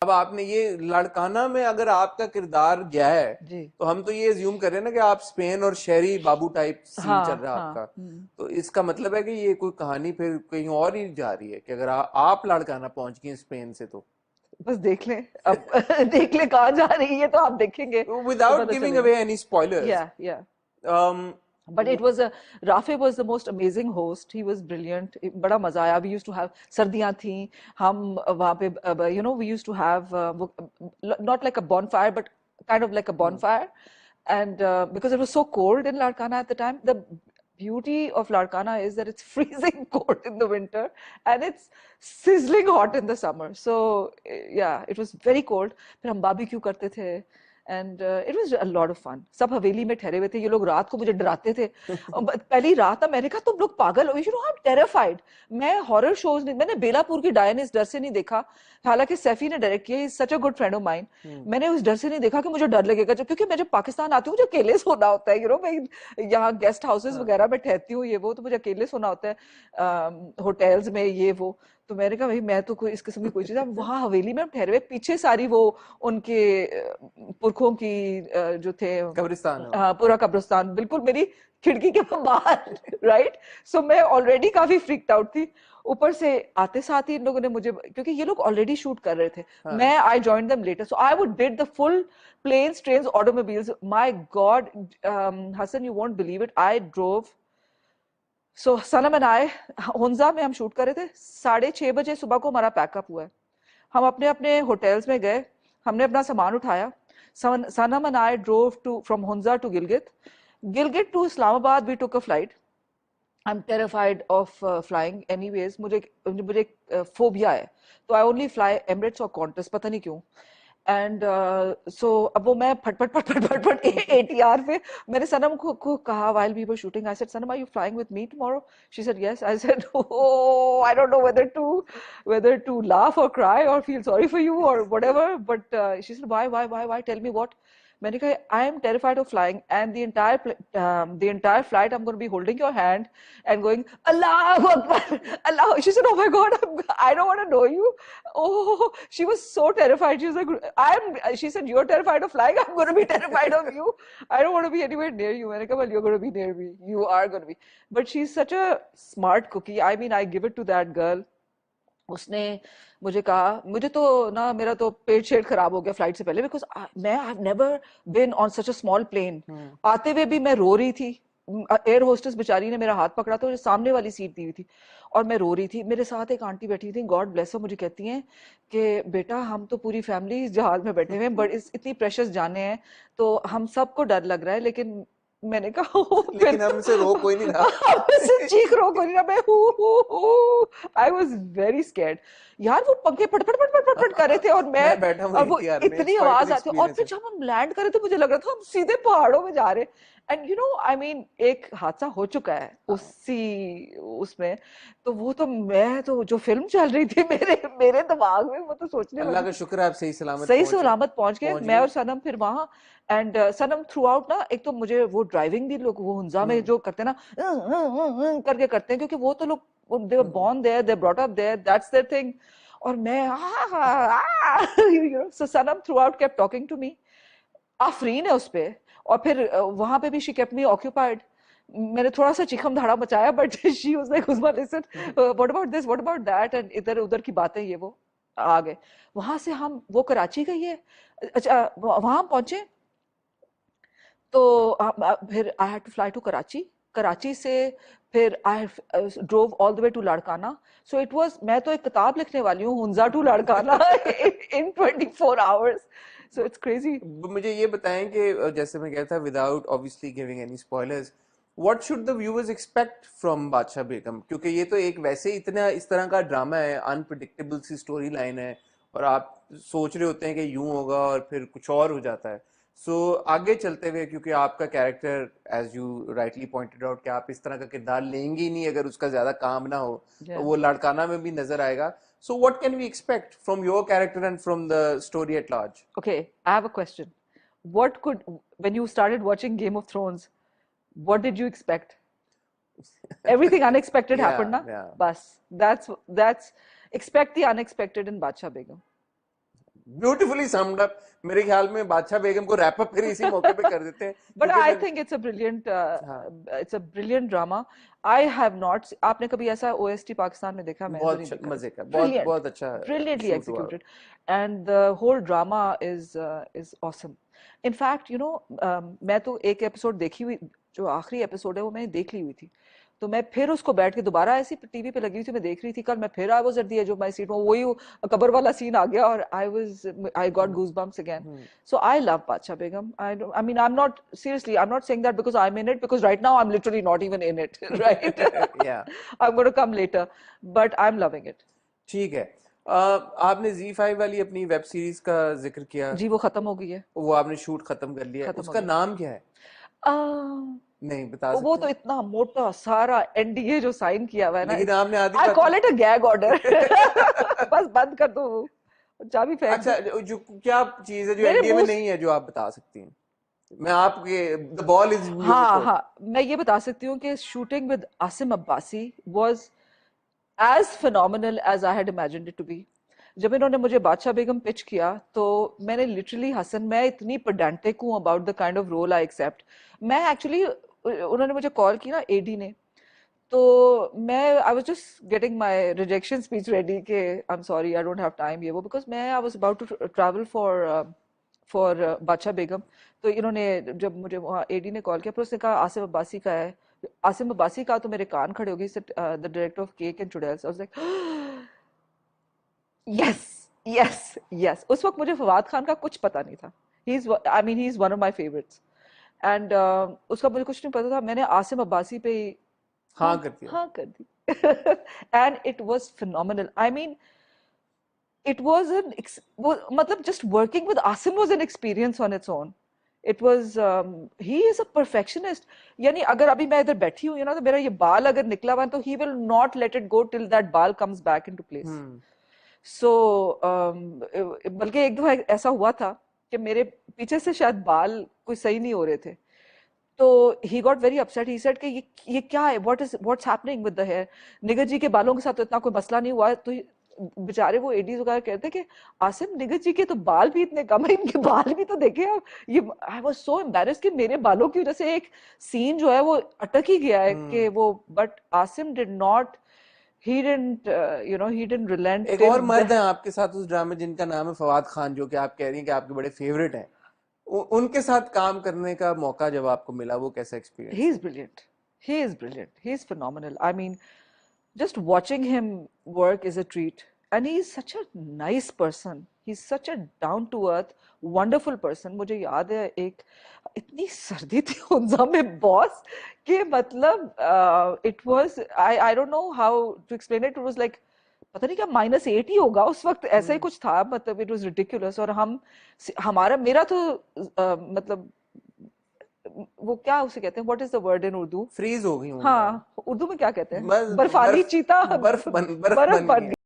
अब आपने ये लड़काना में अगर आपका किरदार गया है जी। तो हम तो ये अज्यूम कर रहे हैं ना कि आप स्पेन और शहरी बाबू टाइप सीन चल हाँ रहा है हाँ। आपका, तो इसका मतलब है कि ये कोई कहानी फिर कहीं और ही जा रही है कि अगर आप लड़काना पहुंच गए स्पेन से तो बस देख लें अब देख लें कहाँ जा रही है, तो आप देखेंगे तो विदाउट पता गिविंग चलेगा। Away any spoilers. या but it was a Rafe was the most amazing host. He was brilliant. बड़ा मजा आया. We used to have सर्दियाँ थी, हम वहाँ पे you know we used to have not like a bonfire but kind of like a bonfire, and because it was so cold in Larkana at the time, the beauty of Larkana is that it's freezing cold in the winter and it's sizzling hot in the summer. So yeah, it was very cold. फिर हम barbecue करते थे and it was a lot of fun. सब हवेली में ठहरे हुए थे, ये लोग रात को मुझे डराते थे। पहली रात था, मैंने कहा तुम लोग पागल हो, you know I'm terrified. मैं हॉरर शोज नहीं, मैंने बेलापुर की डायन इस डर से नहीं देखा, हालांकि सैफी ने डायरेक्ट किया, such a good friend of mine. मैंने उस डर से नहीं देखा कि मुझे डर लगेगा, क्योंकि मैं जब पाकिस्तान आती हूँ मुझे अकेले सोना होता है, यू नो, मैं यहाँ गेस्ट हाउसेस वगैरह में ठहरती हूँ, ये वो, तो मुझे अकेले सोना होता है होटल्स में, ये वो। तो मैंने कहा भाई मैं तो कोई इस किस्म की कोई चीज, वहां हवेली में हम ठहरे हुए, पीछे सारी वो उनके पुरखों की जो थे कब्रिस्तान है। पूरा कब्रिस्तान बिल्कुल मेरी खिड़की के बाहर, राइट। सो मैं ऑलरेडी काफी फ्रीक्ड आउट थी, ऊपर से आते साथ ही इन लोगों ने मुझे, क्योंकि ये लोग ऑलरेडी शूट कर रहे थे, मैं I joined them later, so I would did the full planes trains automobiles, my god Hasan you won't believe it, I drove. So Sanam and I, Hunza में हम शूट कर रहे थे, 6:30 बजे सुबह को हमारा पैकअप हुआ है, हम अपने अपने होटल्स में गए, हमने अपना सामान उठाया, Sanam and I drove to from Hunza to Gilgit, Gilgit to Islamabad we took a flight. I am terrified of flying anyways, मुझे मुझे फोबिया है, तो आई ओनली फ्लाई एमिरेट्स और कॉन्टस, पता नहीं क्यों। एंड सो अब वो मैं फट फट फट फट फट फट एटीआर पे, मैंने सनम को कहा while we were shooting, I said Sanam, are you flying with me tomorrow? She said yes. I said oh, I don't know whether to laugh or cry or feel sorry for you or whatever, but she said why tell me what. मैंने कहा I am terrified of flying and the entire flight I'm going to be holding your hand and going Allahu Akbar, Allah. She said oh my God, I don't want to know you. Oh, she was so terrified. She was like, she said, you're terrified of flying. I'm going to be terrified of you. I don't want to be anywhere near you. मैंने कहा, well, you're going to be near me. You are going to be. But she's such a smart cookie. I mean, I give it to that girl. उसने मुझे कहा, मुझे तो ना मेरा तो पेट शेट खराब हो गया फ्लाइट से पहले, बिकॉज मैं I have never been on such a small plane. आते हुए भी मैं रो रही थी, एयर होस्टेस बेचारी ने मेरा हाथ पकड़ा था, मुझे सामने वाली सीट दी हुई थी और मैं रो रही थी, मेरे साथ एक आंटी बैठी थी, गॉड ब्लेस हर, मुझे कहती हैं कि बेटा हम तो पूरी फैमिली इस जहाज में बैठे हुए हैं, बट इतनी प्रेशियस जाने हैं, तो हम सबको डर लग रहा है, लेकिन मैंने कहा लेकिन हमसे रो कोई नहीं रहा। हमसे चीख रो कोई नहीं रहा, मैं आई वाज वेरी स्कैर्ड यार। वो पंखे पट पट पट पट पट पट कर रहे थे और मैं बैठा हूँ और वो एटीआर में, इतनी आवाज आती है, और फिर जब हम लैंड करे तो मुझे लग रहा था हम सीधे पहाड़ों में जा रहे हैं। And you know I mean एक हादसा हो चुका है उसी उसमें, तो वो तो मैं तो जो फिल्म चल रही थी मेरे मेरे दिमाग में, वो तो सोचने अल्लाह वाली का थी। शुक्र है आप सही सलामत सही पहुंचे, सलामत पहुंच गए, पहुंच मैं गए। और सनम फिर वहां। एंड सनम थ्रू आउट ना, एक तो मुझे वो ड्राइविंग भी लोग वो हुंजा में जो करते हैं ना करके करते हैं, क्योंकि वो तो लोग they were born there, they brought up there, that's their thing. और मैं so Sanam throughout kept talking to me, आफरीन है उस पे। और फिर वहां पे भी शी केप्ट मी ऑक्यूपाइड, मैंने थोड़ा सा चिखम धाड़ा मचाया, but she was like Usma listen what about this what about that, and इधर उधर की बातें ये वो आ गए। वहां से हम वो कराची गई है, अच्छा वहां पहुंचे तो फिर I had to fly to Karachi, Karachi से फिर I drove all the way to Larkana. So it was, मैं तो एक किताब लिखने वाली हूँ Hunza to Larkana in 24 hours, so it's crazy. मुझे ये बताएं कि जैसे मैं कहता था without obviously giving any spoilers, what should the viewers expect from Badshah Begum, क्योंकि ये तो एक वैसे ही इतना इस तरह का ड्रामा है, अनप्रिडिक्टेबल सी स्टोरी लाइन है, और आप सोच रहे होते हैं कि यूं होगा और फिर कुछ और हो जाता है। आगे चलते हुए, क्योंकि आपका character as you rightly pointed out कि आप इस तरह का किरदार लेंगे ही नहीं अगर उसका ज्यादा काम ना हो, तो वो लड़काना में भी नजर आएगा। So what can we expect from your character and from the story at large? Okay, I have a question. What could, when you started watching Game of Thrones, what did you expect? Everything unexpected happened, na? Yeah. Bas, that's expect the unexpected in Bacha Begum. Beautifully summed up. मेरे ख्याल में बादशाह बेगम को wrap up फिर इसी मौके पे कर देते हैं, But क्योंकि I मैं think हाँ it's a brilliant drama. I have not. आपने कभी ऐसा OST पाकिस्तान में देखा? मैंने तो बहुत नहीं देखा. मजे का, बहुत Brilliant, बहुत अच्छा brilliantly शूट हुआ। executed, and the whole drama is awesome. In fact, you know, मैं तो एक एपिसोड देखी हुई, जो आखिरी एपिसोड है वो मैंने देख ली हुई थी, तो मैं फिर उसको बैठ के दोबारा ऐसी टीवी पे लगी हुई थी, मैं देख रही थी कल, मैं फिर I was at the edge of my seat, वही कब्र वाला सीन आ गया और I got goose bumps again. So I love Bacha Begum. I mean, I'm not, seriously, I'm not saying that because I'm in it, because right now I'm literally not even in it, right? या I'm going to come later, but I'm loving it. ठीक है। आपने Z5 वाली अपनी web series का जिक्र किया, जी वो खत्म हो गई है, वो आपने शूट खत्म कर लिया है, खत्म हो उसका गया. नाम क्या है? आ, नहीं बता वो सकते? तो इतना मोटा सारा NDA जो साइन किया हुआ है ना, लेकिन आपने आधी I बात call it a gag order. बस बंद कर दो वो, चाबी फेंक अच्छा, दो. जो क्या चीज है जो मेरे एनडीए में मुंह नहीं है, जो आप बता सकती हैं? मैं आपके, the ball is in your हाँ कोर्ट। हाँ, मैं ये बता सकती हूँ कि shooting with Asim Abbasi was as phenomenal as I had imagined it to be. जब इन्होंने मुझे बादशाह बेगम पिच किया तो मैंने लिटरली, हसन मैं इतनी पेडेंटिक हूँ about the kind of role I accept. मैं एक्चुअली, उन्होंने मुझे कॉल की ना एडी ने, तो मैं I was just getting my rejection speech ready के I am sorry I don't have time ये वो, बिकॉज मैं I was about to travel for Badshah Begum. तो इन्होंने जब मुझे वहाँ एडी ने कॉल किया, फिर उसने कहा आसिम अब्बासी का है. आसिम अब्बासी का तो मेरे कान खड़े हो गए, the director of cake and चुड़ैल्स. I was like yes yes yes. उस वक्त मुझे फवाद खान का कुछ पता नहीं था. He is, I mean he is one of my favourites, and उसका मुझे कुछ नहीं पता था. मैंने आसिम अब्बासी पे हाँ हाँ कर दिया। हाँ कर दी. And it was phenomenal. I mean it was वो मतलब just working with Asim was an experience on its own. It was he is a perfectionist. यानी अगर अभी मैं इधर बैठी हूँ, you know, तो मेरा ये बाल अगर निकला हुआ है तो he will not let it go till that ball comes back into place. So बल्कि एक दफा ऐसा हुआ था कि मेरे पीछे से शायद बाल कोई सही नहीं हो रहे थे, तो he got very upset. He said कि ये क्या है, what's happening with the hair. निगर जी के बालों के साथ तो इतना कोई मसला नहीं हुआ. तो बेचारे वो एडीज वगैरह कहते कि आसिम, निगर जी के तो बाल भी इतने कम है, इनके बाल भी तो देखे आप. ये आई वाज सो एम्बैरेस्ड कि मेरे बालों की वजह से एक सीन जो है वो अटक ही गया है कि वो. But Asim did not, he didn't he didn't relent एक till और मर्द the, है आपके साथ उस ड्रामे, जिनका नाम है फवाद खान, जो कि आप कह रही हैं कि आपके बड़े फेवरेट हैं। उनके साथ काम करने का मौका जब आपको मिला, वो कैसा एक्सपीरियंस he is था? brilliant. He is brilliant. He is phenomenal. I mean, just watching him work is a treat. And he's such a nice person. He's such a down to earth, wonderful person. मुझे याद है एक इतनी सर्दी थी उनजा में बॉस कि मतलब it was, I don't know how to explain it. It was like पता नहीं क्या -8 ही होगा उस वक्त, ऐसा ही कुछ था. मतलब it was ridiculous. और हमारा मेरा तो मतलब वो क्या उसे कहते हैं, what is the word in Urdu? Freeze हो गई हूँ मैं। हाँ, उर्दू में क्या कहते हैं? बस बर्फानी बर्फ, चीता बर्फ बर्फ बन बन गई।